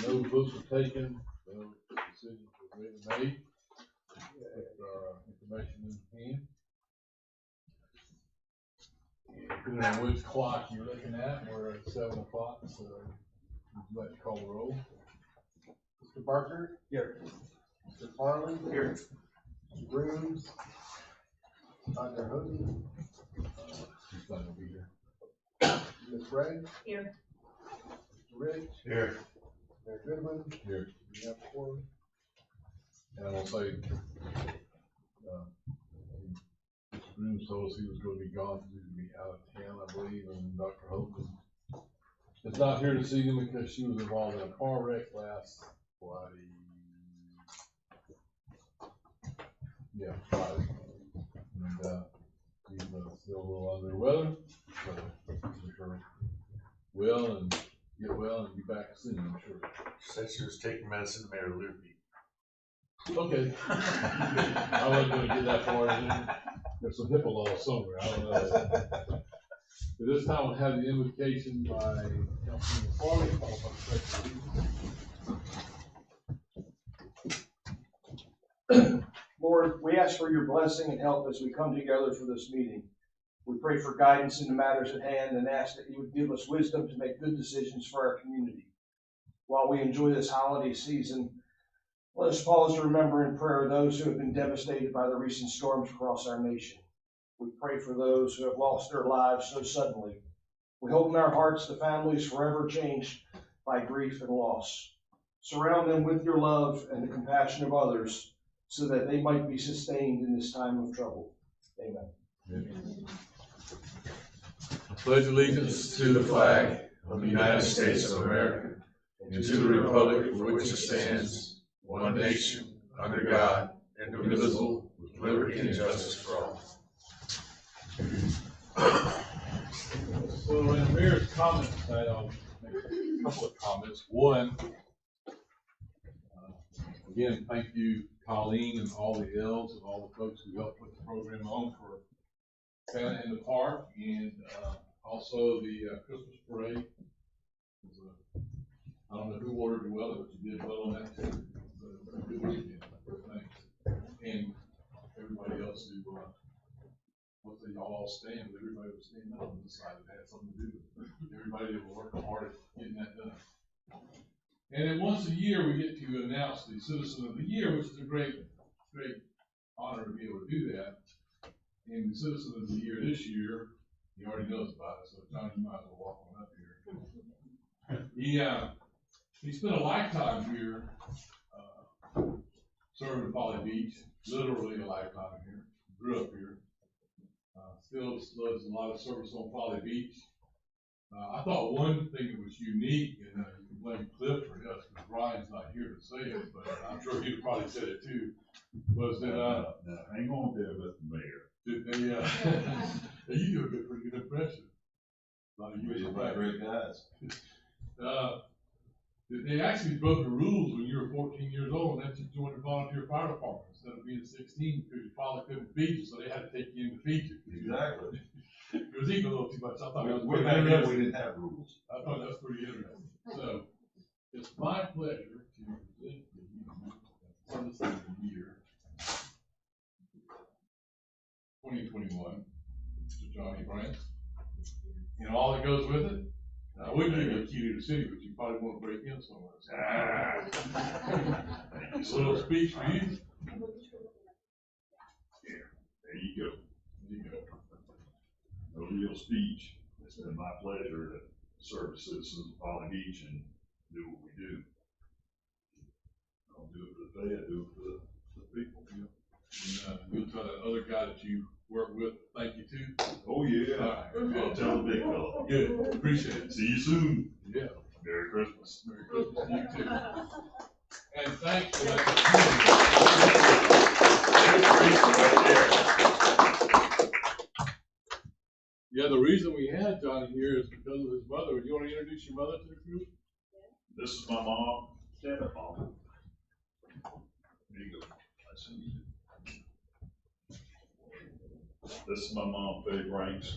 No votes were taken, no decisions were really made. With information in hand. Depending on which clock you're looking at, we're at 7 o'clock, so would you like to call the roll? Mr. Barker? Here. Mr. Folly? Here. Mr. Grooms? Dr. Hoodie? He's not gonna be here. Ms. Ray? Here. Mr. Rich? Here. Mayor Goodwin? Here. We have 4. And I will say, Mr. Grooms told us he was going to be gone because he was going to be out of town, I believe, and Dr. Holton is not here to see him because she was involved in a car wreck last Friday. Yeah, Friday. And she's still a little under the weather, so wish her well and get well and be back soon, I'm sure. She said she was taking medicine to Mayor Liberty. Okay. I wasn't going to get that far in. There's some HIPAA law somewhere. I don't know. At this time, we'll have the invocation by Councilman Folly, followed by the Secretary. Lord, we ask for your blessing and help as we come together for this meeting. We pray for guidance in the matters at hand and ask that you would give us wisdom to make good decisions for our community. While we enjoy this holiday season, let us pause to remember in prayer those who have been devastated by the recent storms across our nation. We pray for those who have lost their lives so suddenly. We hold in our hearts the families forever changed by grief and loss. Surround them with your love and the compassion of others so that they might be sustained in this time of trouble. Amen. Amen. Pledge allegiance to the flag of the United States of America and to the republic for which it stands, one nation, under God, indivisible, with liberty and justice for all. So in the mayor's comments tonight, I'll make a couple of comments. One, again, thank you, Colleen, and all the elves and all the folks who helped put the program on for Santa in the Park, and also the Christmas parade. I don't know who ordered the weather, but you did well on that too. So, good weekend. Thanks. And everybody else who, once they all stand, everybody was standing up and decided it had something to do with it. Everybody that was working hard at getting that done. And then once a year, we get to announce the Citizen of the Year, which is a great honor to be able to do that. And the Citizen of the Year this year, he already knows about it, so John, you might as well walk on up here. He spent a lifetime here, serving in Folly Beach, literally a lifetime here. Grew up here. Still does a lot of service on Folly Beach. I thought one thing that was unique, and you can blame Cliff for this, because Ryan's not here to say it, but I'm sure he'd probably said it too, was that, hang on there, Mr. Mayor. Did they, you do a pretty good impression. A lot of you are Great guys. They actually broke the rules when you were 14 years old, and then you joined the volunteer fire department instead of being 16 because your father couldn't feed you, so they had to take you in to feed you. Exactly. It was eating a little too much. I thought that was We're pretty back then, interesting. we didn't have rules. I thought that was pretty interesting. So, it's my pleasure to present to you the Citizen of the Year 2021, Mr. Johnny Brandt, and all that goes with it. I would give you a key to the city, but you probably won't break in somewhere. So. A little speech for you. Yeah, there you go. There you go. No real speech. It's been my pleasure to serve citizens of Folly Beach and do what we do. I don't do it for the pay, I do it for the people. Yeah. And you'll tell that other guy that you work with, thank you too. Oh yeah. All right. I'll tell the big fella. Good. Appreciate it. See you soon. Yeah. Merry Christmas. Merry Christmas to you too. And thanks for that. Yeah, the reason we had Johnny here is because of his mother. You want to introduce your mother to the group? This is my mom. Stand up, Mom. There you go. Nice and easy. This is my mom, Faye Branks.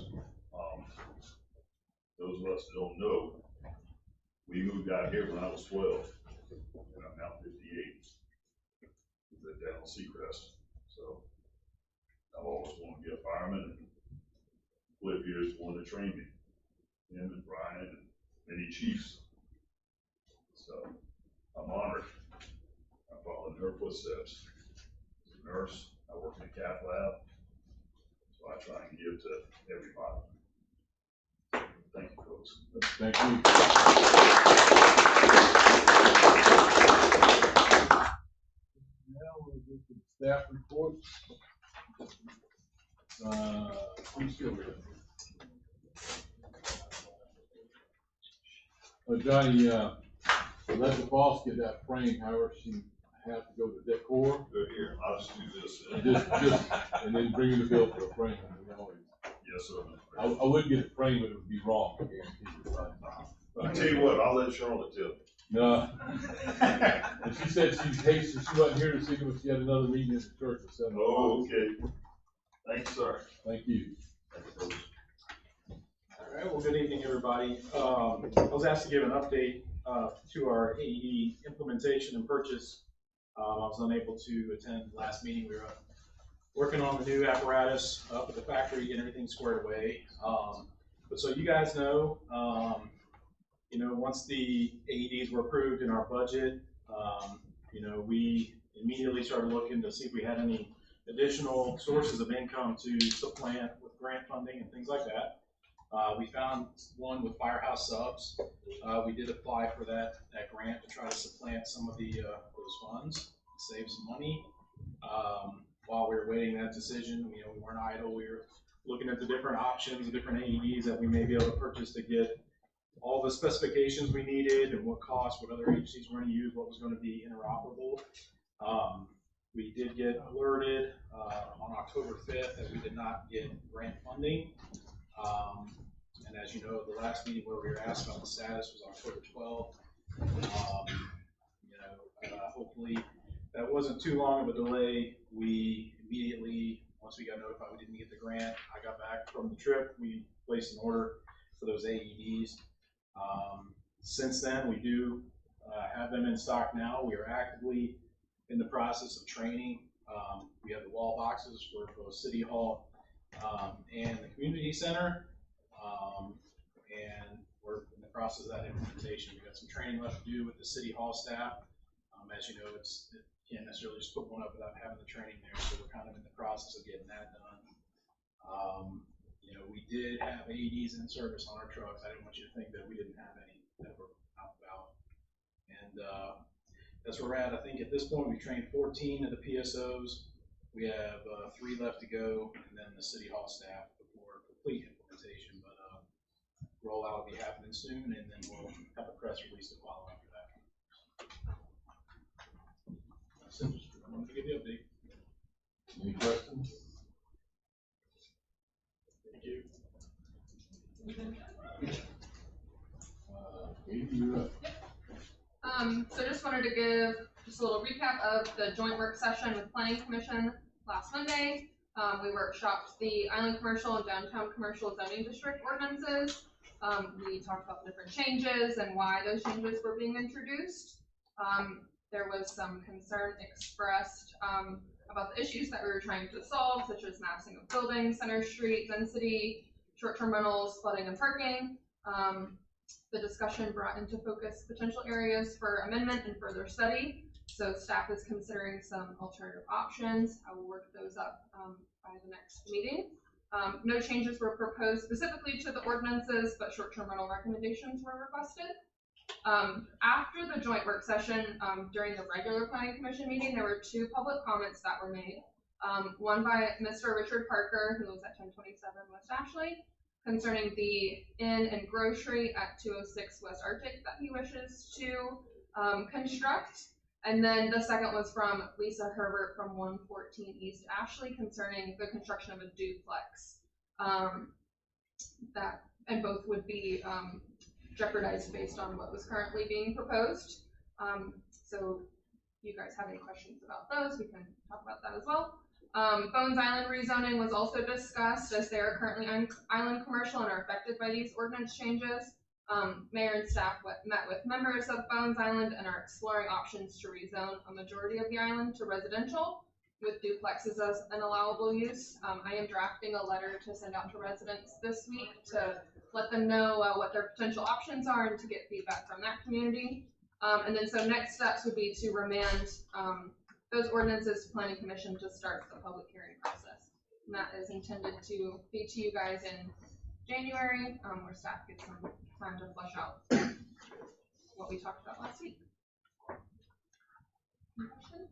Those of us that don't know, we moved out here when I was 12. and I'm now 58. Lived down on Seacrest, so I've always wanted to be a fireman, and Cliff here is the one that trained me. Him and Brian and many chiefs. So I'm honored. I followed in her footsteps. As a nurse, I work in the cath lab, so I try and give to everybody. Thank you, folks. Thank you. Now we'll get to the staff reports. Who's still here? Johnny, let the boss get that frame, however she has to go to decor. Good here. I'll just do this. And then bring you the bill for a frame. You know, Yes, sir. I would get a frame, but it would be wrong. I guarantee you. I tell you what, I'll let Charlotte tell you. No. And she said she wasn't here to see me, but she had another meeting at the church at 7 o'clock. Oh, okay. Thanks, sir. Thank you. All right, well, good evening, everybody. I was asked to give an update to our AED implementation and purchase. I was unable to attend the last meeting. We were working on the new apparatus up at the factory, getting everything squared away. But so you guys know, once the AEDs were approved in our budget, we immediately started looking to see if we had any additional sources of income to supplant with grant funding and things like that. We found one with Firehouse Subs. We did apply for that grant to try to supplant some of those funds, save some money. While we were waiting that decision, we weren't idle. We were looking at the different options, the different AEDs that we may be able to purchase to get all the specifications we needed and what cost, what other agencies were going to use, what was going to be interoperable. We did get alerted on October 5th that we did not get grant funding. And as you know, the last meeting where we were asked about the status was October 12th. Hopefully that wasn't too long of a delay. We immediately, once we got notified we didn't get the grant, I got back from the trip, we placed an order for those AEDs. Since then, we do have them in stock now. We are actively in the process of training. We have the wall boxes for both City Hall and the community center. And we're in the process of that implementation. We've got some training left to do with the City Hall staff. As you know, it can't necessarily just put one up without having the training there, so we're kind of in the process of getting that done. We did have AEDs in service on our trucks. I didn't want you to think that we didn't have any that were out and about. And that's where we're at. I think at this point we've trained 14 of the PSOs. We have 3 left to go, and then the City Hall staff before complete implementation. But rollout will be happening soon, and then we'll have a press release to follow after that. That's it. Just wanted to give you an update. Any questions? Thank you. Katie, you're up. So just wanted to give just a little recap of the joint work session with Planning Commission last Monday. We workshopped the Island Commercial and Downtown Commercial Zoning District ordinances. We talked about the different changes and why those changes were being introduced. There was some concern expressed about the issues that we were trying to solve, such as massing of buildings, center street density, short-term rentals, flooding and parking. The discussion brought into focus potential areas for amendment and further study. So staff is considering some alternative options. I will work those up by the next meeting. No changes were proposed specifically to the ordinances, but short-term rental recommendations were requested. After the joint work session, during the regular Planning Commission meeting, there were 2 public comments that were made. One by Mr. Richard Parker, who lives at 1027 West Ashley, concerning the inn and grocery at 206 West Arctic that he wishes to construct. And then the second was from Lisa Herbert from 114 East Ashley concerning the construction of a duplex. And both would be jeopardized based on what was currently being proposed. So if you guys have any questions about those, we can talk about that as well. Bones Island rezoning was also discussed, as they are currently island commercial and are affected by these ordinance changes. Mayor and staff met with members of Bones Island and are exploring options to rezone a majority of the island to residential, with duplexes as an allowable use. I am drafting a letter to send out to residents this week to let them know what their potential options are and to get feedback from that community. And then so next steps would be to remand those ordinances to Planning Commission to start the public hearing process. And that is intended to be to you guys in January, where staff gets some time to flesh out what we talked about last week. Any questions?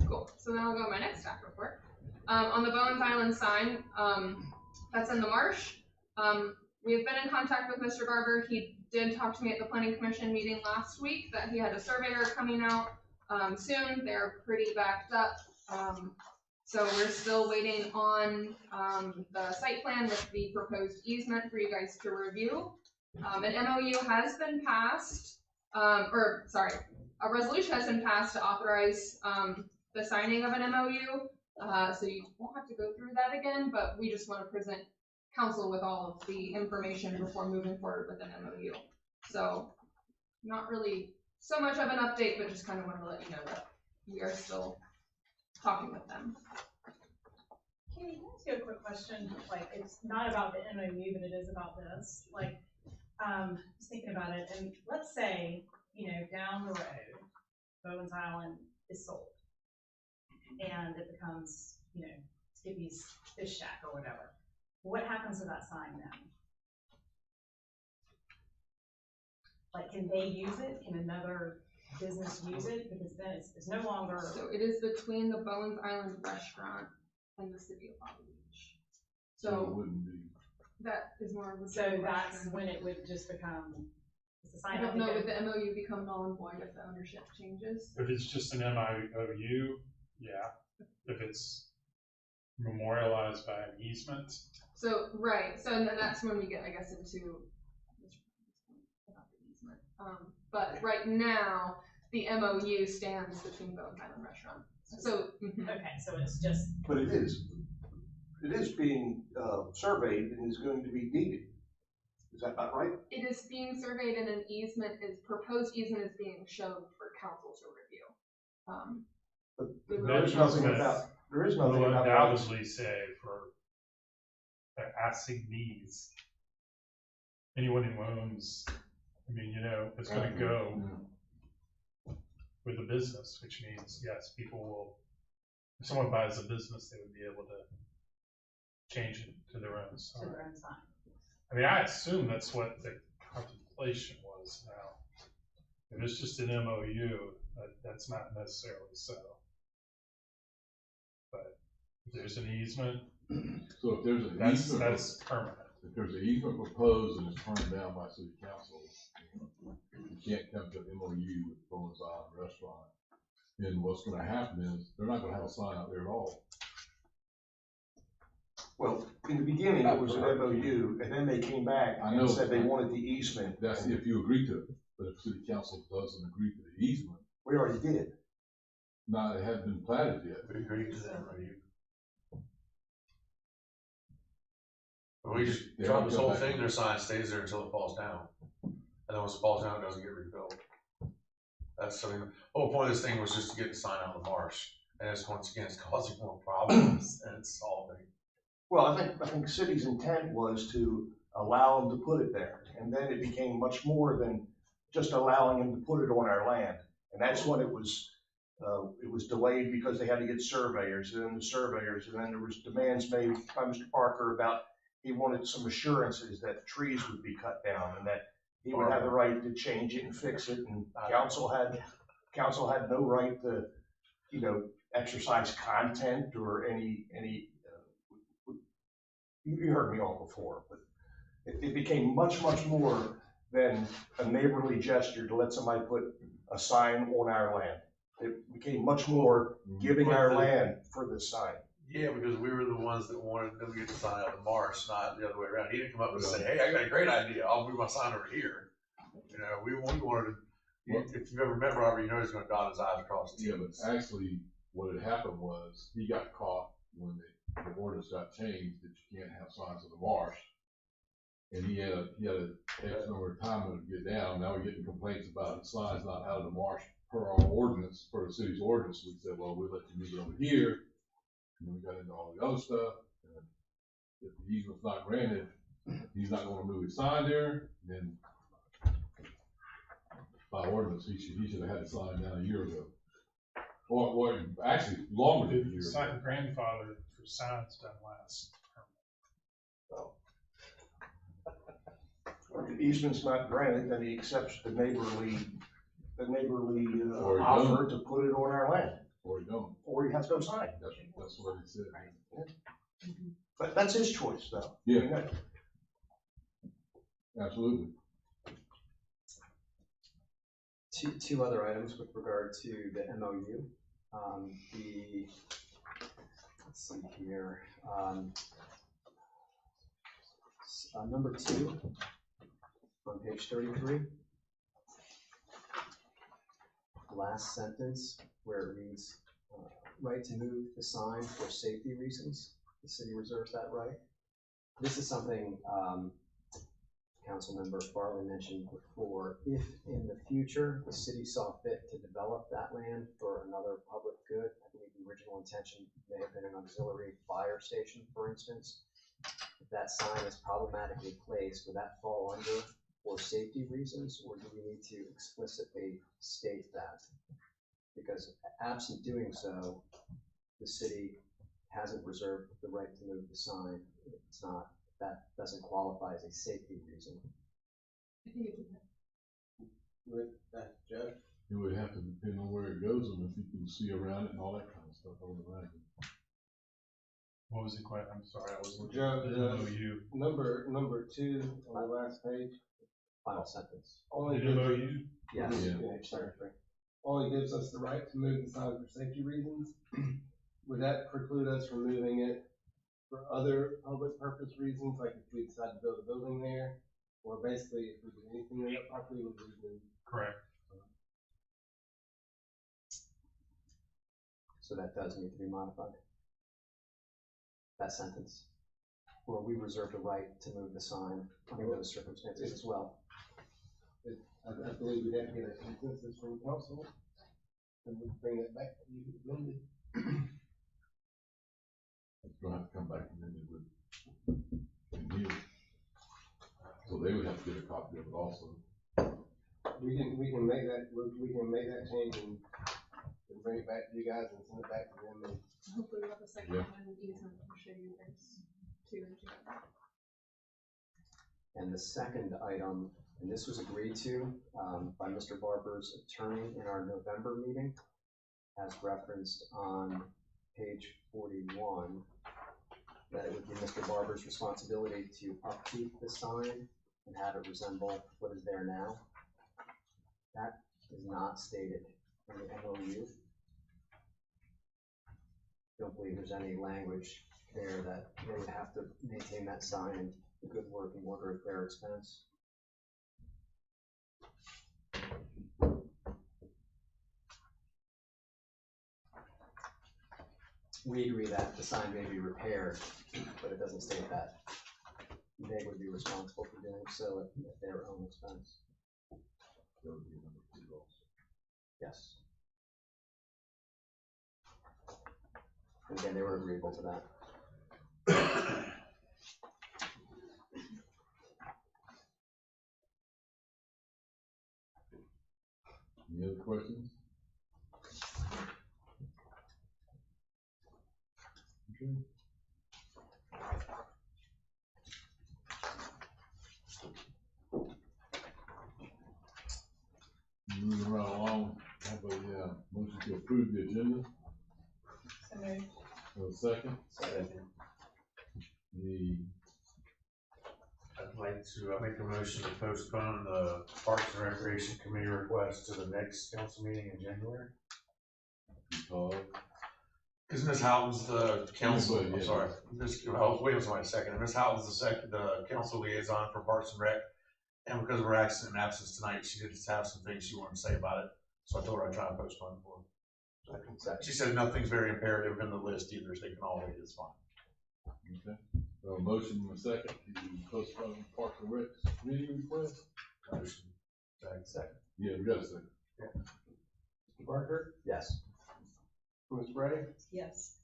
Cool. So then I'll go to my next staff report. On the Bones Island sign, that's in the marsh. We have been in contact with Mr. Barber. He did talk to me at the Planning Commission meeting last week that he had a surveyor coming out soon. They're pretty backed up. So we're still waiting on the site plan with the proposed easement for you guys to review. An MOU has been passed, a resolution has been passed to authorize the signing of an MOU. So you won't have to go through that again, but we just want to present council with all of the information before moving forward with an MOU. So not really so much of an update, but just kind of want to let you know that we are still talking with them. Katie, can I ask you a quick question? Like, it's not about the MOU, but it is about this. Like, just thinking about it, and let's say, you know, down the road, Bones Island is sold, and it becomes, you know, Skippy's Fish Shack or whatever. What happens to that sign then? Like, can they use it? Can another business use it? Because then it's no longer. So it is between the Bones Island restaurant and the city of Folly Beach. So it wouldn't be. that is more of a. So that's when it would just become. I don't know, would the MOU become null and void if the ownership changes? If it's just an MOU, yeah. If it's memorialized by an easement. So, right, so and then that's when we get, I guess, into about the easement. But right now, the MOU stands between Bones Island Restaurant. So, Okay, so it's just. But it is being surveyed and is going to be deeded. Is that not right? it is being surveyed and an proposed easement is being shown for council to review. But there is nothing Will about. undoubtedly say for assignees, anyone who owns, I mean, you know, it's going to go with the business, which means, yes, people will, if someone buys a business, they would be able to change it to their own sign. To their own sign. I mean, I assume that's what the contemplation was now. If it's just an MOU, that's not necessarily so. But if there's an easement, So if there's an that's easement, permanent. if there's an easement proposed and it's turned down by city council, you can't come to an MOU with Bones Island Restaurant. And what's gonna happen is, they're not gonna have a sign out there at all. Well, in the beginning, it was an MOU, and then they came back I and know. said they wanted the easement. That's if you agree to it, but if city council doesn't agree to the easement, We already did. it hadn't been platted yet. We agreed to that, right? We just drop this whole thing, their sign stays there until it falls down. And then once it falls down, it doesn't get rebuilt. That's, I mean, the whole point of this thing was just to get the sign out of the marsh. And it's, once again, it's causing more problems and it's solving. Well, I think the city's intent was to allow them to put it there, and then it became much more than just allowing them to put it on our land. And that's when it was delayed because they had to get surveyors, and then the surveyors, and then there was demands made by Mr. Parker about he wanted some assurances that trees would be cut down and that he would have the right to change it and fix it, and council had no right to, you know, exercise content or any. You heard me all before, but it became much more than a neighborly gesture to let somebody put a sign on our land. It became much more giving our land for this sign. Yeah, because we were the ones that wanted them to get the sign out of the marsh, not the other way around. He didn't come up and say, hey, I got a great idea, I'll move my sign over here. You know, we wanted to, if you've ever met Robert, you know he's gonna dot his I's across the T's. Yeah, but actually, what had happened was, he got caught when the ordinance got changed that you can't have signs in the marsh. And he had a X number of time to get down. Now we're getting complaints about the signs not out of the marsh per our ordinance, per the city's ordinance. We said, well, we'll let you move it over here. And then we got into all the other stuff. And if the easement's not granted, he's not gonna move his sign there, then by ordinance, he should have had the sign down a year ago. Or actually, longer than a year ago. Sign grandfather for signs done last. Or the easement's not granted, then he accepts the neighborly Or he offer don't. to put it on our land, Or he don't. or he has no sign. That's what he said. But that's his choice, though. Yeah, absolutely. Two other items with regard to the MOU. Let's see here, number 2 on page 33. Last sentence where it reads, right to move the sign for safety reasons. The city reserves that right. This is something Councilmember Folly mentioned before. If in the future the city saw fit to develop that land for another public good, I believe the original intention may have been an auxiliary fire station, for instance. If that sign is problematically placed, would that fall under for safety reasons, or do we need to explicitly state that? Because absent doing so, the city hasn't reserved the right to move the sign. It's not, that doesn't qualify as a safety reason. I think it With that, Jeff? It would have to depend on where it goes and if you can see around it and all that kind of stuff. I would imagine. What was the question? I'm sorry, I was looking Joe, at the MOU. Number 2 on the last page, Final sentence. only The gives, MOU? Yes, Yeah. page 33. only gives us the right to move the sign for safety reasons. Would that preclude us from moving it for other public purpose reasons, like if we decide to build a building there? Or basically, if we do anything with that property, we would do. Correct. So that does need to be modified. That sentence, where we reserve the right to move the sign under those circumstances as well. I believe we'd have to get a consensus from council, and we'd bring it back to you amended. It's gonna have to come back and then it would. Here. So they would have to get a copy of it also. We can make that change and bring it back to you guys and send it back to them. And hopefully we'll have a second Yeah. one and easement to show you guys two and together. And the second item, and this was agreed to by Mr. Barber's attorney in our November meeting, as referenced on page 41, that it would be Mr. Barber's responsibility to upkeep the sign and have it resemble what is there now. That is not stated in the MOU. Don't believe there's any language there that they would have to maintain that sign in good working order at their expense. We agree that the sign may be repaired, but it doesn't state that they would be responsible for doing so at their own expense. That would be number 2 also. Yes. And again, they were agreeable to that. Any other questions? Okay. Moving right along, have a motion to approve the agenda. So moved. For a second. I'd like to make a motion to postpone the Parks and Recreation Committee request to the next council meeting in January. Because Ms. Houghton's the council, Yeah. I'm sorry, I was waiting for somebody a second. And Ms. Houghton's the council liaison for Parks and Rec. And because of her accident and absence tonight, she did just have some things she wanted to say about it. So I told her I'd try and postpone for her. She said nothing's very imperative in the list either, so they can all read it, it's fine. Okay. So a motion and a second to postpone Park and Rec meeting request? Motion. Second. Yeah, we got a second. Mr. Barker, Yes. Ms. Bray, Yes.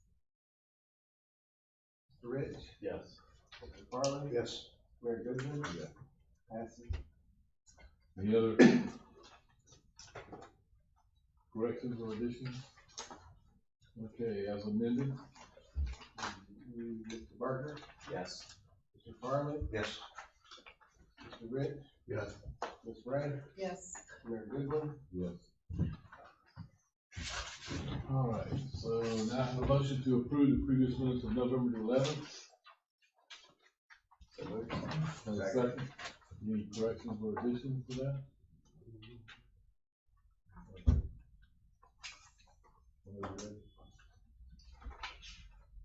Mr. Rich, Yes. Mr. Farley. Yes. Mayor Goodman. Yeah. Passes. Any other corrections or additions? Okay, as amended? Mr. Barker, Yes. Mr. Farley, Yes. Mr. Rich, Yes. Ms. Bray, Yes. Mayor Goodman. Yes. All right, so now I have a motion to approve the previous minutes of November the 11th. And a second. Any corrections or additions to that?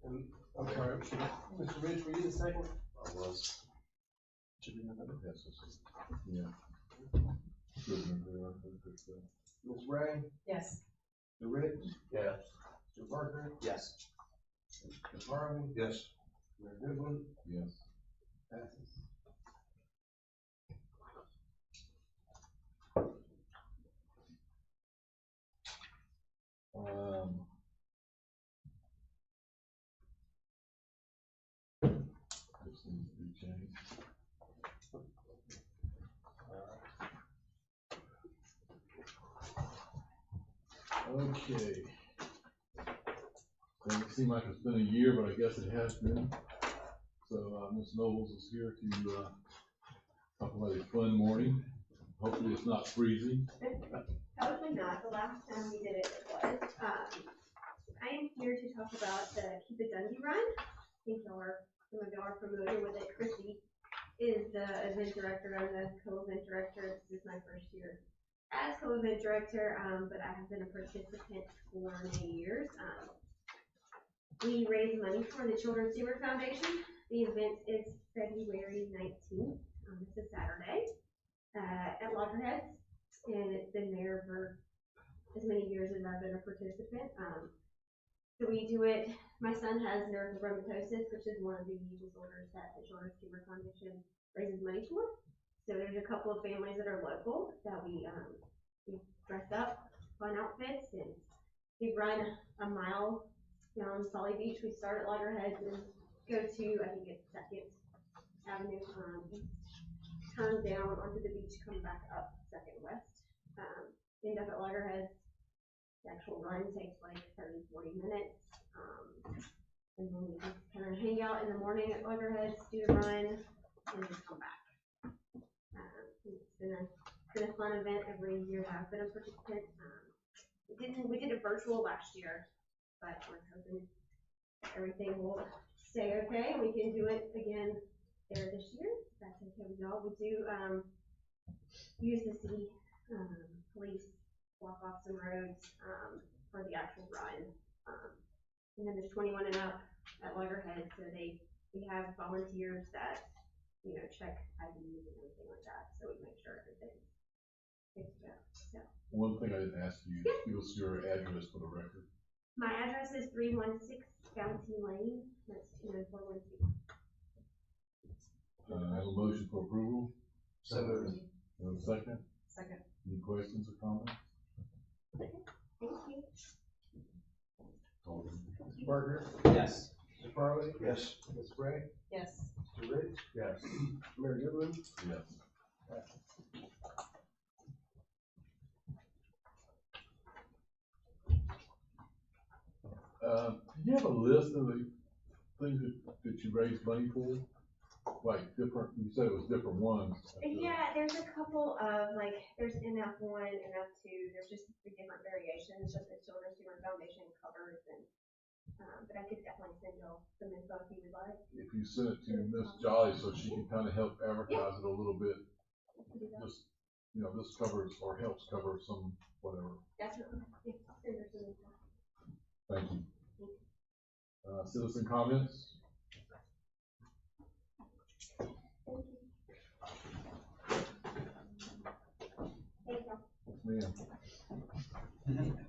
And, I'm sorry, Mr. Rich, were you the second? I was. Should be another. Yes, yeah. Good, remember, Ms. Bray, Yes. Mr. Rich, Yes. Mr. Barker, Yes. Mr. Farley, Yes. Mayor Goodman. Yes. Passes. This needs to be changed. Okay. Doesn't seem like it's been a year, but I guess it has been. So, Ms. Nobles is here to, talk about a fun morning. Hopefully it's not freezing. Probably not. The last time we did it, it was. I am here to talk about the Keep It Dundee Run. I think some of y'all are familiar with it. Chrissy is the event director. I'm the co-event director. This is my first year as co-event director, but I have been a participant for many years. We raise money for the Children's Steamer Foundation. The event is February 19th. It's a Saturday at Loggerheads, and it's been there for as many years as I've been a participant. So we do it, my son has neurofibromatosis, which is one of the disorders that the Children's Steamer Foundation raises money for. So there's a couple of families that are local that we dress up, fun outfits, and we run a mile down Folly Beach. We start at Loggerheads and go to, I think it's 2nd Avenue, turn down onto the beach, come back up 2nd West, end up at Loggerheads. The actual run takes like 30, 40 minutes. And then we just kind of hang out in the morning at Loggerheads, do the run, and then come back. It's been a fun event every year that I've been a participant. We did it virtual last year, but we're hoping everything will stay okay and we can do it again there this year. That's okay with y'all. We do use the city police, block off some roads for the actual run. And then there's 21 and up at Loggerhead, so we have volunteers that, check IDs and everything like that, so we make sure everything's fixed up. So One thing I didn't ask you, give us your address for the record. my address is 316 Fountain Lane. That's 20412. I have a motion for approval. So moved. Have a second? Second. Any questions or comments? Thank you. Mr. Barker, Yes. Mr. Farley, Yes. Ms. Bray, Yes. Mr. Rich, Yes. Mayor Goodman. Yes. Do you have a list of the things that you raised money for? Like different, you said it was different ones. Yeah, there's a couple of, there's NF1, NF2, there's just the different variations that the Children's Steamer Foundation covers, and, but I could definitely send y'all some info if you would like. If you send it to Miss Jolly so she can kind of help advertise it a little bit, just, this covers or helps cover some, whatever. Definitely, yeah, send her some info. Thank you. Citizen comments? Thank you. Thank you. Yes,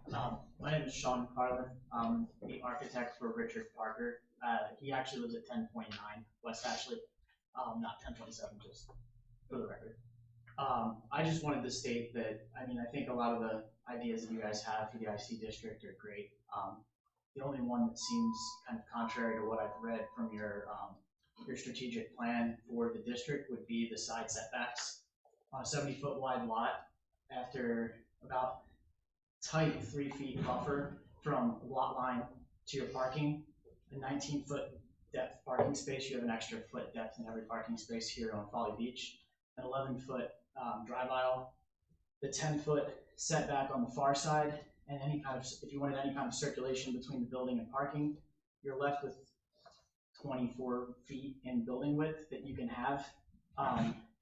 ma'am. My name is Sean Carlin. I'm the architect for Richard Parker. He he actually lives at 1029 West Ashley, not 1027, just for the record. I just wanted to state that, I mean, I think a lot of the ideas that you guys have for the IC district are great. The only one that seems kind of contrary to what I've read from your strategic plan for the district would be the side setbacks on a 70-foot wide lot after about tight 3 feet buffer from lot line to your parking, a 19-foot depth parking space. You have an extra foot depth in every parking space here on Folly Beach, an 11-foot drive aisle, the 10-foot setback on the far side, and any kind of, if you wanted any kind of circulation between the building and parking, you're left with 24 feet in building width that you can have.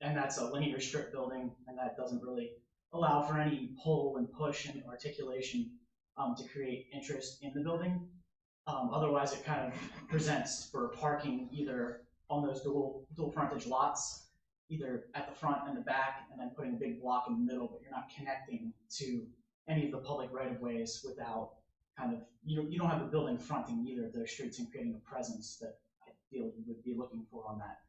And that's a linear strip building, and that doesn't really allow for any pull and push and articulation to create interest in the building. Otherwise, it kind of presents for parking either on those dual frontage lots, either at the front and the back, and then putting a big block in the middle, but you're not connecting to any of the public right-of-ways without kind of, you don't have the building fronting either of those streets and creating a presence that I feel you would be looking for on that.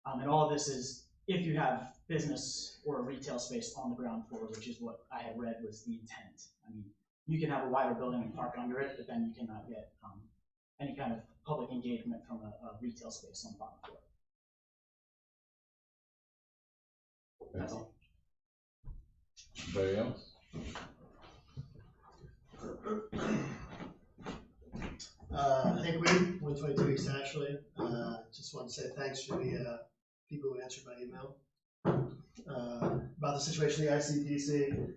And all of this is if you have business or a retail space on the ground floor, which is what I had read was the intent. I mean, you can have a wider building and park under it, but then you cannot get any kind of public engagement from a retail space on the bottom floor. That's all. Anybody else? I think we 122 East Ashley. Just want to say thanks for the people who answered my email about the situation of the ICPC.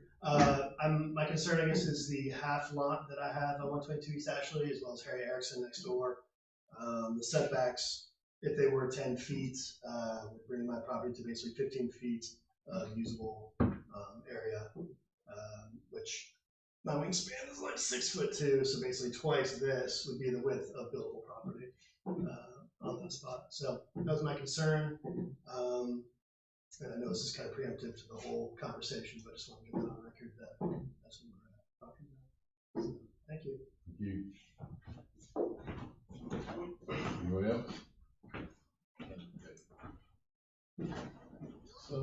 My concern, I guess, is the half lot that I have on 122 East Ashley, as well as Harry Erickson next door. The setbacks, if they were 10 feet, would bring my property to basically 15 feet of usable area, which my wingspan is like 6'2", so basically twice this would be the width of buildable property on that spot. So that was my concern. And I know this is kind of preemptive to the whole conversation, but I just want to get that on record that that's what we're talking about. So, thank you. Thank you. Anybody else? So,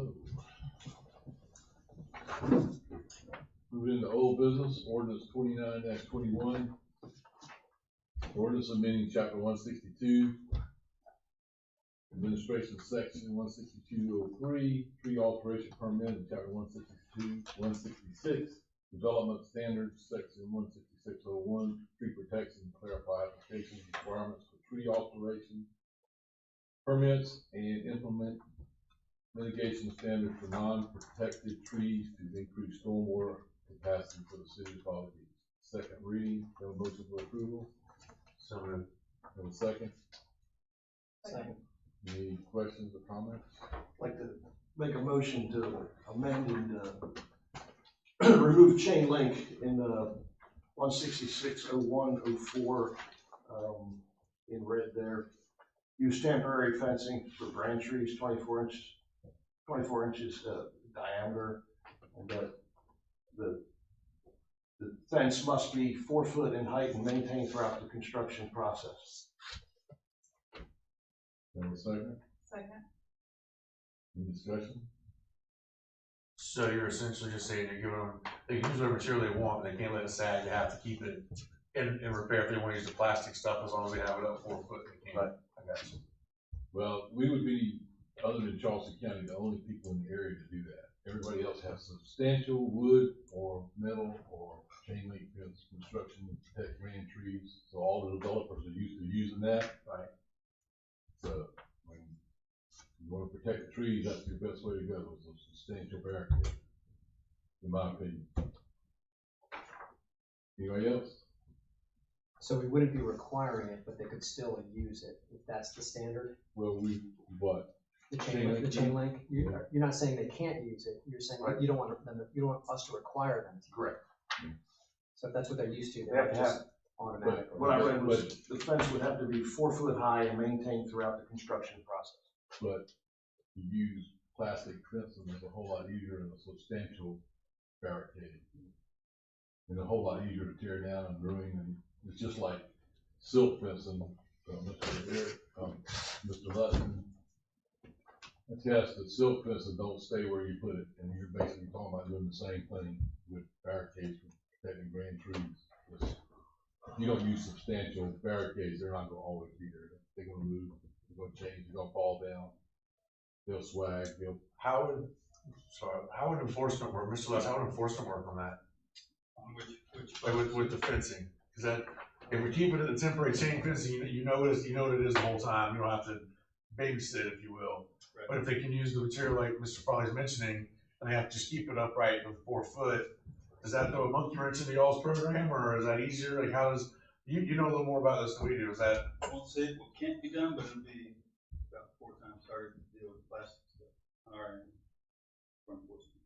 moving into old business, ordinance 29-21. Ordinance amending chapter 162. Administration section 16203, tree alteration permit in chapter 166, development standards section 16601, tree protection, clarify application requirements for tree alteration permits, and implement mitigation standards for non-protected trees to increase stormwater capacity for the city of Folly Beach. Second reading, have a motion for approval. So moved. Have a second. Second. Any questions or comments? I'd like to make a motion to amend and remove chain link in 1660104 in red there. Use temporary fencing for branch trees, 24 inches diameter, and the fence must be 4 foot in height and maintained throughout the construction process. Have a second? Second. Any discussion? So you're essentially just saying you're giving them, they can use whatever material they want, but they can't let it sag, you have to keep it in repair if they want to use the plastic stuff, as long as they have it up 4 foot, they can. Right. I got you. Well, we would be, other than Charleston County, the only people in the area to do that. Everybody else has substantial wood or metal or chain link fence construction to protect grand trees. So all the developers are used to using that. Right. So, when you want to protect the trees, that's your best way to go, is a substantial barricade, in my opinion. Anybody else? So we wouldn't be requiring it, but they could still use it if that's the standard. Well, what? The chain link. You're not saying they can't use it. You're saying you don't want them. You don't want us to require them to. Correct. So if that's what they're used to, They have to just have. automatically. What I read was the fence would have to be 4 foot high and maintained throughout the construction process. But to use plastic fencing is a whole lot easier than a substantial barricade. And a whole lot easier to tear down and ruin, and it's just like silk fencing. Mr. Eric, Mr. Lutton. Yes, the silk fence and don't stay where you put it, and you're basically talking about doing the same thing with barricades for protecting grand trees. Just, if you don't use substantial barricades, they're not gonna always be there. They're gonna move, they're gonna change, they're gonna fall down. They'll swag, How would enforcement work, Mr. Les, how would enforcement work on that? Like with the fencing? Is that, if we keep it at a temporary chain fencing, you know what it is the whole time, you don't have to babysit, if you will. Right. But if they can use the material like Mr. Folly's mentioning, and they have to just keep it upright with 4 foot, does that throw a monkey wrench into y'all's program, or is that easier? Like, how does, you know a little more about this than we do, is that? I won't say it can't be done, but it'll be about 4 times harder to deal with plastic stuff on our end for enforcement.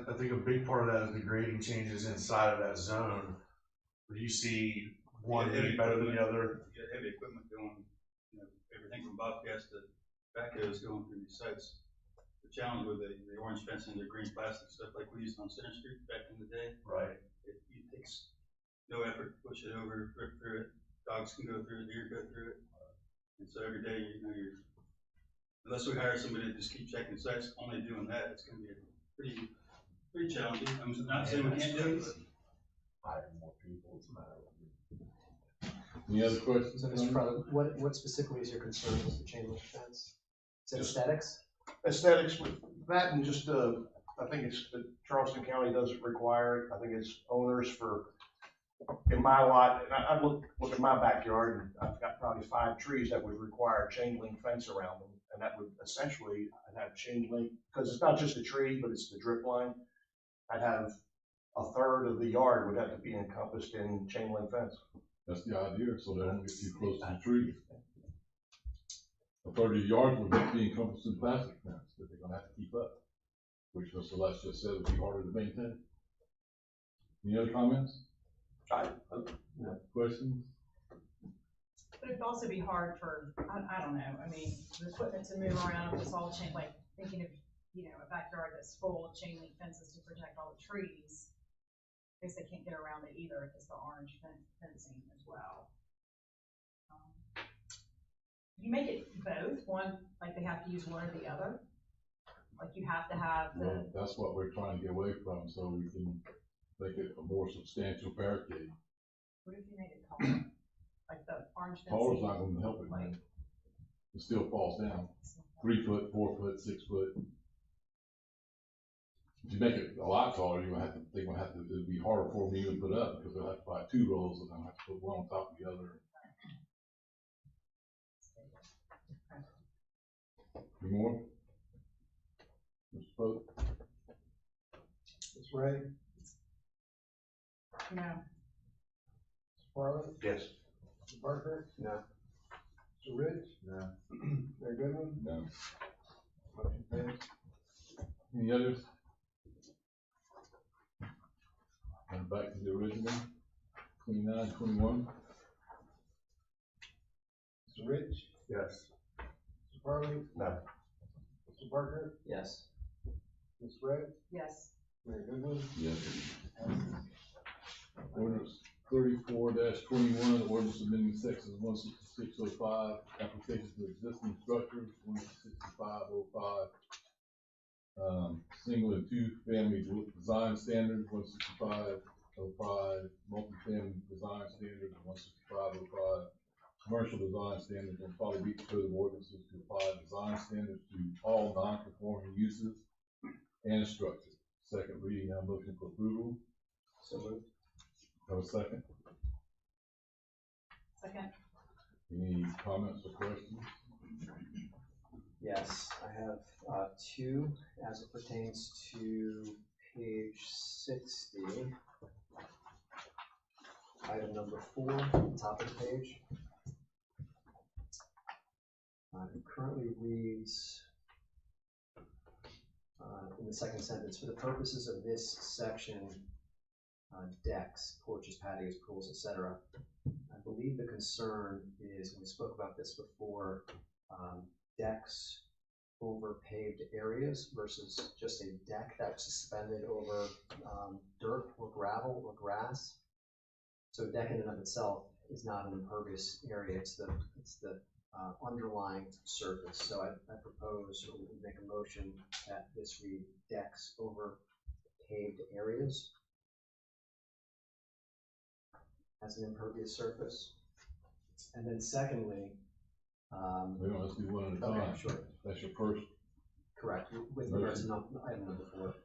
I think a big part of that is the grading changes inside of that zone, where you see one being better than the other. You get heavy equipment going, you know, everything from bobcats to backhoes going through these sites. The challenge with the orange fencing, the green plastic stuff like we used on Center Street back in the day. Right. It takes no effort to push it over, rip through it. Dogs can go through it, deer go through it. And so every day, you know, unless we hire somebody to just keep checking sites, only doing that, it's gonna be pretty challenging. I'm not saying we can't do it, but Hire more people, it's a matter of. Any other questions? So, Mr. Farley, what specifically is your concern with the chain link fence? Is it aesthetics? Aesthetics with that, and just, I think it's, Charleston County doesn't require it. I think it's owners for, in my lot, and I look at my backyard, and I've got probably 5 trees that would require chain link fence around them. And that would essentially, I'd have chain link, because it's not just a tree, but it's the drip line. I'd have a third of the yard would have to be encompassed in chain link fence. That's the idea, so they don't get too close to the trees. A third of the yard would have to be encompassed in plastic fence that they're gonna have to keep up, which Mr. Les just said would be harder to maintain. Any other comments? Questions? But it'd also be hard for, I don't know, I mean, the equipment to move around, if it's all chain, like, thinking of, you know, a backyard that's full of chain link fences to protect all the trees. I guess they can't get around it either if it's the orange fencing as well. You make it both, one, like they have to use one or the other? Like you have to have the. Well, that's what we're trying to get away from, so we can make it a more substantial barricade. What if you made it taller? Like the orange fencing? Taller is not gonna help it, man. It still falls down. 3 foot, 4 foot, 6 foot. If you make it a lot taller, they're gonna have to, it'd be harder for me to put up, because they'll have to buy 2 rolls, and I'll have to put one on top of the other. Any more? Mr. Pope? Ms. Ray? No. Mr. Farley? Yes. Mr. Parker? No. Mr. Rich? No. Mayor Goodwin? No. Motion passed. Any others? And back to the original, 29, 21. Mr. Rich? Yes. Mr. Farley? No. Mr. Parker? Yes. Ms. Ray? Yes. Mayor Goodwin? Yes. Ordinance 34-21, ordinance amending sections 16605, application to existing structures, 16505. Single and 2 family design standards, 16505, multifamily design standards, 16505, commercial design standards, and Folly Beach Code of Ordinances to apply design standards to all non-conforming uses and structures. Second reading, now motion for approval. So moved. Have a second? Second. Any comments or questions? Yes, I have 2 as it pertains to page 60. Item number 4, top of the page. It currently reads in the second sentence, for the purposes of this section, decks, porches, patios, pools, etc. I believe the concern is, and we spoke about this before, decks over paved areas versus just a deck that's suspended over dirt or gravel or grass. So a deck in and of itself, is not an impervious area, it's the underlying surface. So I propose, or we make a motion that this read decks over paved areas as an impervious surface. And then secondly, let's do one at a okay, time. sure. That's your first. Correct, with regards to item number 4.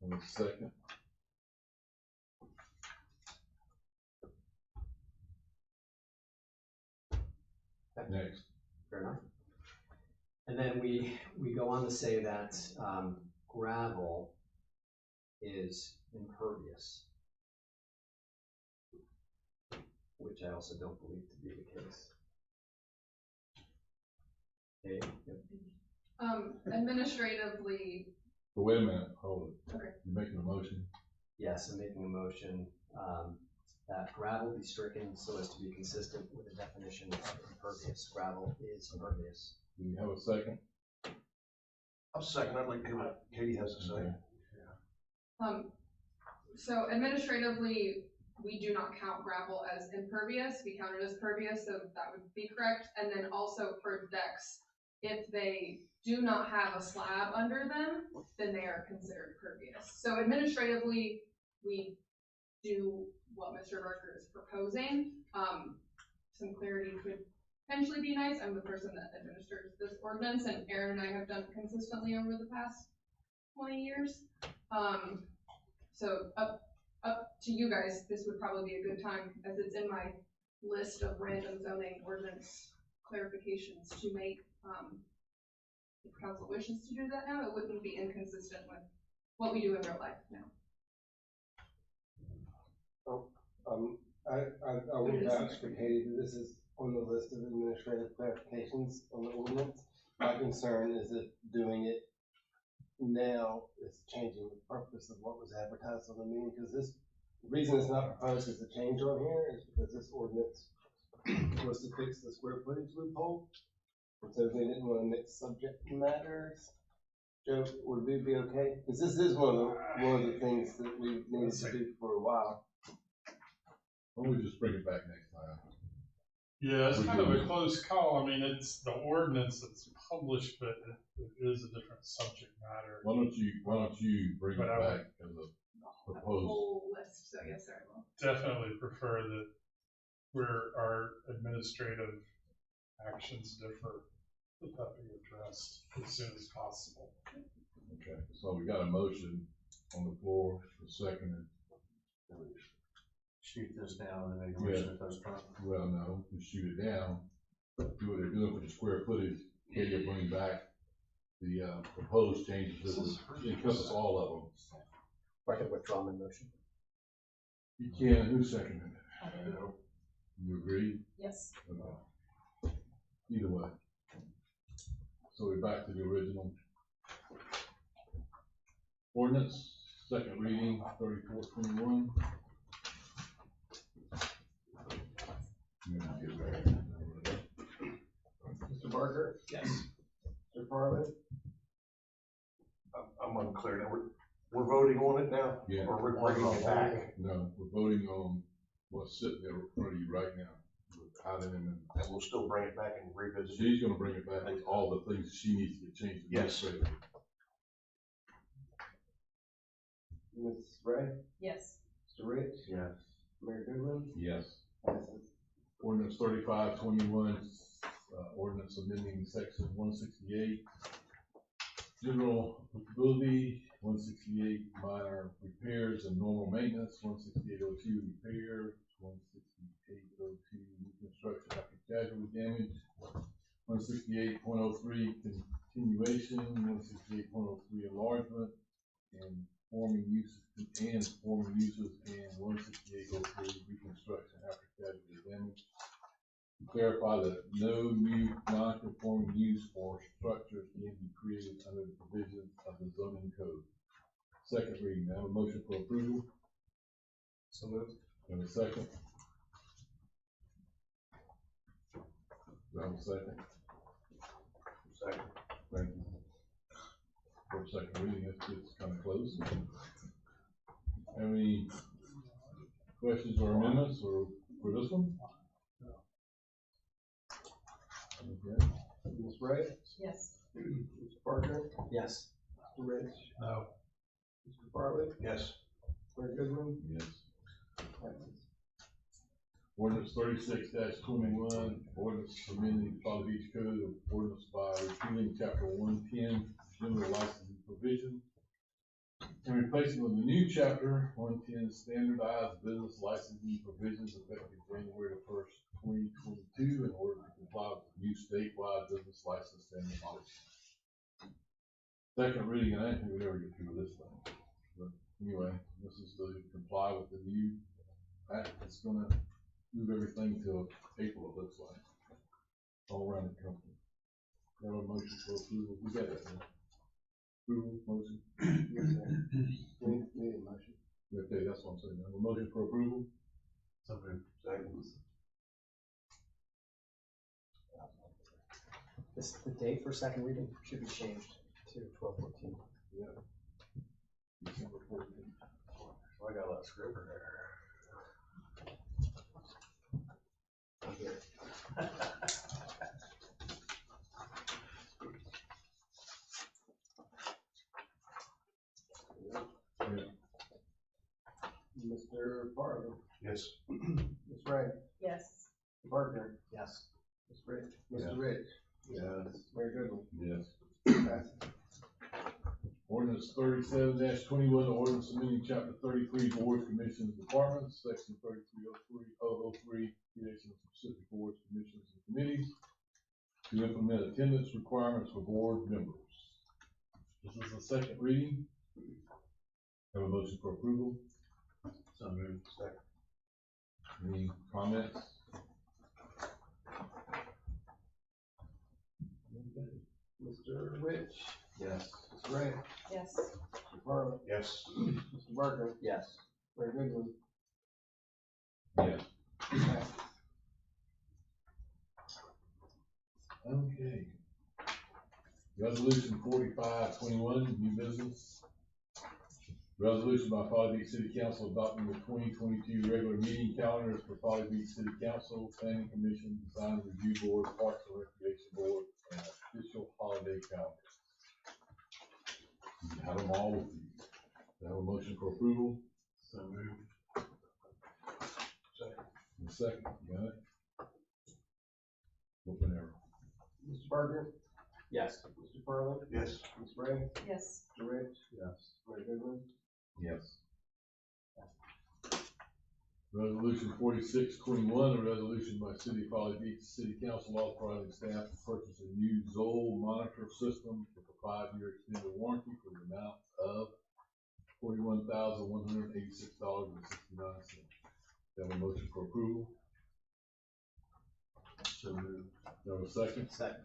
And the second. Okay. Next. Fair enough. And then we go on to say that gravel is impervious, which I also don't believe to be the case. Okay. Yep. Administratively, But wait a minute, hold it. Okay. You're making a motion? Yes, I'm making a motion that gravel be stricken so as to be consistent with the definition of impervious. Gravel is impervious. Do you have a second? I'll second, I'd like to hear what Katie has to say. so administratively, we do not count gravel as impervious, we count it as pervious, so that would be correct. And then also for decks, if they do not have a slab under them, then they are considered pervious. So administratively, we do what Mr. Barker is proposing. Some clarity could potentially be nice. I'm the person that administers this ordinance, and Aaron and I have done it consistently over the past 20 years. So up to you guys, this would probably be a good time, as it's in my list of random zoning ordinance clarifications to make. If council wishes to do that now, it wouldn't be inconsistent with what we do in real life now. I will vouch for Katie that this is on the list of administrative clarifications on the ordinance. My concern is that doing it now is changing the purpose of what was advertised on the meeting, because the reason it's not proposed as a change on here is because this ordinance was to fix the square footage loophole. And so they didn't want to mix subject matters. Joe, would we be okay? Because this is one of the things that we needed to do for a while. Why don't we just bring it back next time? Yeah, it's kind of a close call. I mean, it's the ordinance that's published, but it is a different subject matter. Why don't you bring it back as a proposed? Whole list, so yes, sir, I will. Definitely prefer that where our administrative actions differ, that be addressed as soon as possible. Okay, so we got a motion on the floor, the second. Shoot this down and make a motion if that's wrong. Well, no, we shoot it down, do what they're doing for the square footage, Katie will bring back the proposed changes that encompass all of them. If I could withdraw my motion. You can, who seconded it? You agree? Yes. Okay. Either way. So we're back to the original. Ordinance, second reading, 3421. Mr. Barker? Yes. Mr. Farman? I'm unclear now. We're voting on it now? Yeah. Or we're bringing it back? No, we're voting on what's sitting there in front of you right now. We're adding them in. And we'll still bring it back and revisit it? She's gonna bring it back with all the things she needs to get changed. Yes. Ms. Ray? Yes. Mr. Rich? Yes. Mayor Goodwin? Yes. Passes. Ordinance 3521, ordinance amending section 168, general applicability, 168 minor repairs and normal maintenance, 16802 repairs, 16802 reconstruction after casualty damage, 168.03 continuation, 168.03 enlargement, and forming uses, and 16803 reconstruction after casualty damage. To clarify that no new non-conforming use or structures can be created under the provisions of the zoning code. Second reading, I have a motion for approval. So moved. And a second. Do I have a second? Second. Thank you. For second reading, it's kind of close. Any questions or amendments or for this one? Okay. Ms. Ray? Yes. Mr. Parker? Yes. Mr. Rich? No. Mr. Farley? Yes. Mayor Goodwin? Yes. Passes. Ordinance 36-21, ordinance amending the Folly Beach Code of Ordinance by repealing chapter 110, general licensing provision, and replacing with a new chapter 110, standardized business licensing provisions effective January 1st, 2022, in order to comply with the new statewide business license standard policy. Second reading, and I think we never get through this thing. But anyway, this is to comply with the new act that's gonna move everything to April, it looks like, all around the company. Have a motion for approval, we got that, right? Approval, motion? Need a motion. Okay, that's what I'm saying, have a motion for approval? Something. The date for second reading should be changed to 12/14. Yeah. December 14th. I got a lot of scribble there. I'm here. Mr. Farley? Yes. Ms. Ray? Yes. Mr. Parker? Yes. Mr. Rich? Yes. Mayor Goodwin? Yes. Passes. Ordinance 37-21, ordinance amending chapter 33, boards, commissions, departments, section 3303, creation of specific boards, commissions, and committees to implement attendance requirements for board members. This is the second reading. Have a motion for approval? So moved. Second. Any comments? Mr. Rich? Yes. Ms. Ray? Yes. Mr. Farley? Yes. Mr. Parker? Yes. Mayor Goodwin? Yes. Passes. Okay. Resolution 45-21, new business. Resolution by Folly Beach City Council adopting the 2022 regular meeting calendars for Folly Beach City Council, Planning Commission, Design Review Board, Parks and Recreation Board, and official holiday calendar. You have them all with you. Do I have a motion for approval? So moved. In a second, you got it? Open arrow. Mr. Parker? Yes. Mr. Farley? Yes. Ms. Ray? Yes. Mr. Rich? Yes. Mayor Goodwin? Yes. Resolution 46-21, a resolution by City of Folly Beach City Council authorizing staff to purchase a new Zoll monitor system with a 5-year extended warranty for the amount of $41,186.69. Have a motion for approval? So moved. Do I have a second? Second.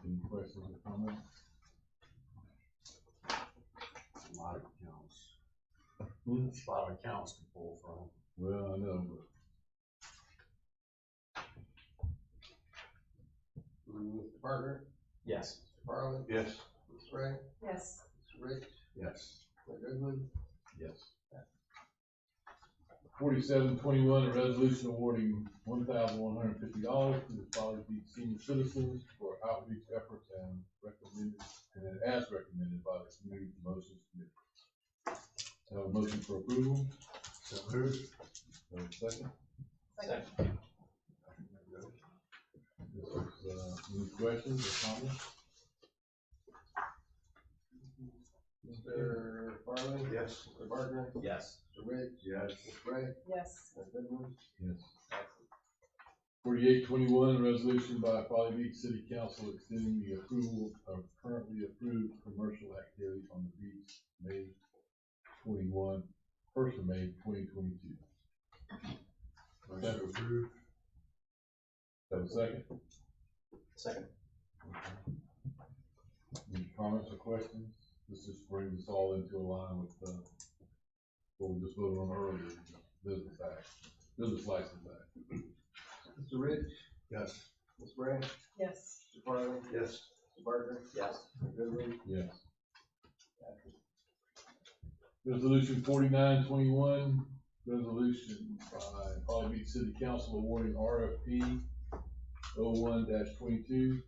Any questions or comments? A lot of accounts. Hmm? A lot of accounts to pull from. Well, I know, but Mr. Parker? Yes. Mr. Farley? Yes. Ms. Ray? Yes. Mr. Rich? Yes. Mayor Goodwin? yes. 47-21, a resolution awarding $1,150 to the Folly Beach senior citizens for outreach efforts and as recommended by the Community Promotions Committee. Have a motion for approval? So moved. Have a second? Second. This is, any questions or comments? Mr. Farley? Yes. Mr. Parker? Yes. Mr. Rich? Yes. Ms. Ray? Yes. Mayor Goodwin? Yes. 48-21, a resolution by Folly Beach City Council extending the approval of currently approved commercial activity on the beach, May 1st of May 2022. Motion approved. Have a second? Second. Any comments or questions? This just brings us all into a line with, what we just voted on earlier, business license act. Mr. Rich? Yes. Ms. Ray? Yes. Mr. Farley? Yes. Mr. Parker? Yes. Mayor Goodwin? Yes. Resolution 49-21, resolution by Folly Beach City Council awarding RFP 01-22,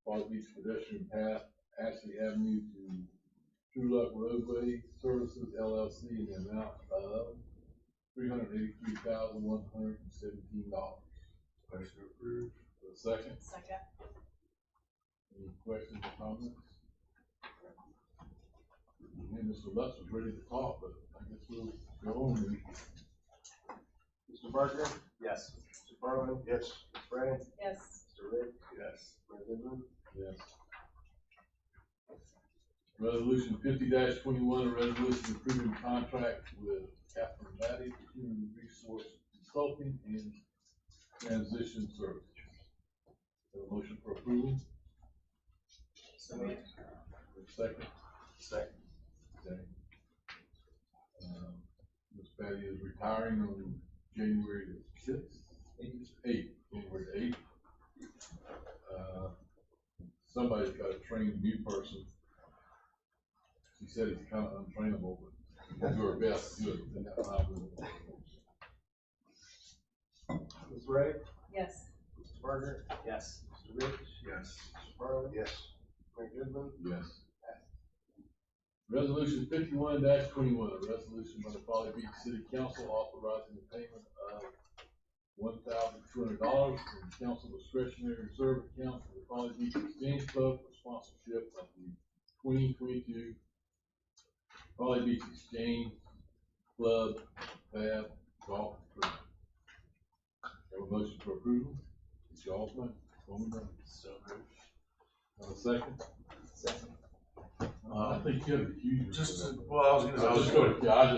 Folly Beach pedestrian path, Ashley Avenue to True Luck Roadway Services LLC in the amount of $383,117. Motion approved. For a second, Second. any questions or comments? And Mr. Lutz was ready to talk, but I guess we'll go on then. Mr. Barker? Yes. Mr. Farland? Yes. Ms. Bray? Yes. Mr. Rich? Yes. Mayor Goodman? Yes. Resolution 50-21, a resolution approving contract with Catherine Laddie for human resource consulting and transition services. Have a motion for approval? So moved. Second? Second. Okay. Ms. Patty is retiring on January the 6th, 8th, January the 8th. Somebody's got to train the new person. She said he's kind of untrainable, but we'll do our best to do it within that time limit. Ms. Ray? Yes. Mr. Barker? Yes. Mr. Rich? Yes. Mr. Farland? Yes. Mayor Goodman? Yes. Resolution 51-21, a resolution by the Folly Beach City Council authorizing the payment of $1,200 from council discretionary reserve account for the Folly Beach Exchange Club for sponsorship of the 2022 Folly Beach Exchange Club Fab Golf Tournament. Have a motion for approval? It's y'all's money. So moved. Have a second? Second. I think you have a huge. Just, well, I was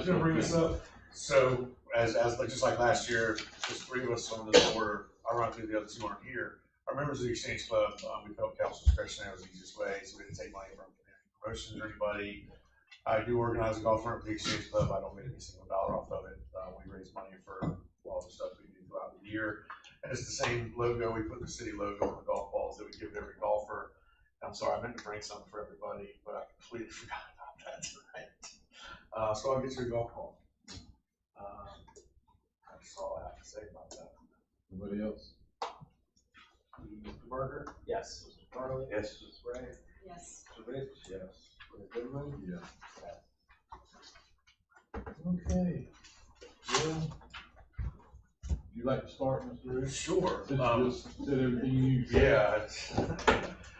gonna bring this up. So, as like, just like last year, just three of us on this board, I run through the other two aren't here. Our members of the Exchange Club, we felt council discretionary was the easiest way, so we didn't take money from promotions or anybody. I do organize a golf tournament for the Exchange Club. I don't get any single dollar off of it. We raise money for all the stuff we do throughout the year. And it's the same logo. We put the city logo on the golf balls that we give every golfer. I'm sorry, I meant to bring something for everybody, but I completely forgot about that tonight. So I'll get you a golf ball. That's all I have to say about that. Anybody else? Mr. Barker? Yes. Mr. Farland? Yes. Ms. Ray? Yes. Mr. Rich? Yes. Mayor Goodman? Yes. Okay. Well, would you like to start, Mr. Rich? Sure. Since you just said everything you. Yeah.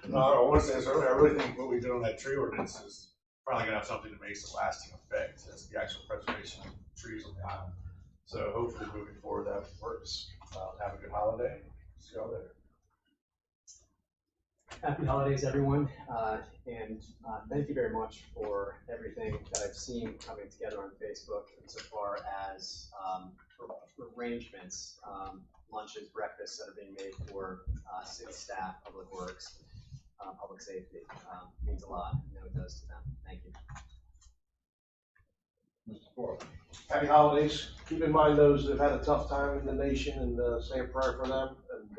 No, I want to say this earlier. I really think what we did on that tree ordinance is finally going to have something that makes a lasting effect. That's the actual preservation of trees on the island. So hopefully moving forward that works. Have a good holiday. See y'all later. Happy holidays, everyone, and thank you very much for everything that I've seen coming together on Facebook insofar as arrangements, lunches, breakfasts that are being made for city staff, public works, public safety. Means a lot. I know it does to them. Thank you. Mr. Farley. Happy holidays. Keep in mind those that have had a tough time in the nation and say a prayer for them. And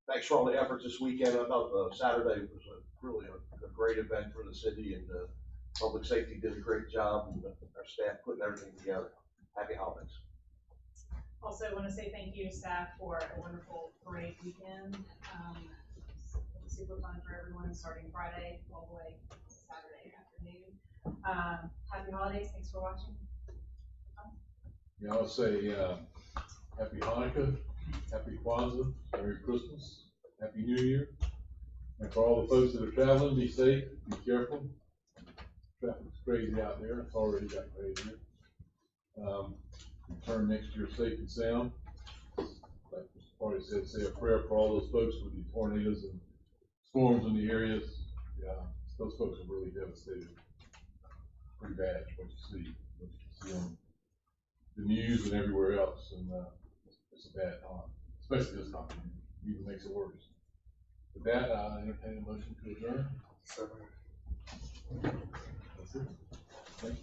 thanks for all the efforts this weekend. I thought Saturday was really a great event for the city, and public safety did a great job, and our staff putting everything together. Happy holidays. Also, I want to say thank you to staff for a wonderful parade weekend. Super fun for everyone, starting Friday all the way to Saturday afternoon. Happy holidays. Thanks for watching. Yeah, I'll say Happy Hanukkah, Happy Kwanzaa, Merry Christmas, Happy New Year. And for all the folks that are traveling, be safe, be careful. Traffic's crazy out there. It's already got crazier. Return next year safe and sound. Like Mr. Farley said, say a prayer for all those folks with the tornadoes and storms in the areas. Yeah, those folks are really devastated. Pretty bad what you see on the news and everywhere else, and it's a bad time, especially this time. It even makes it worse. With that, I entertain a motion to adjourn. That's it. Thank you.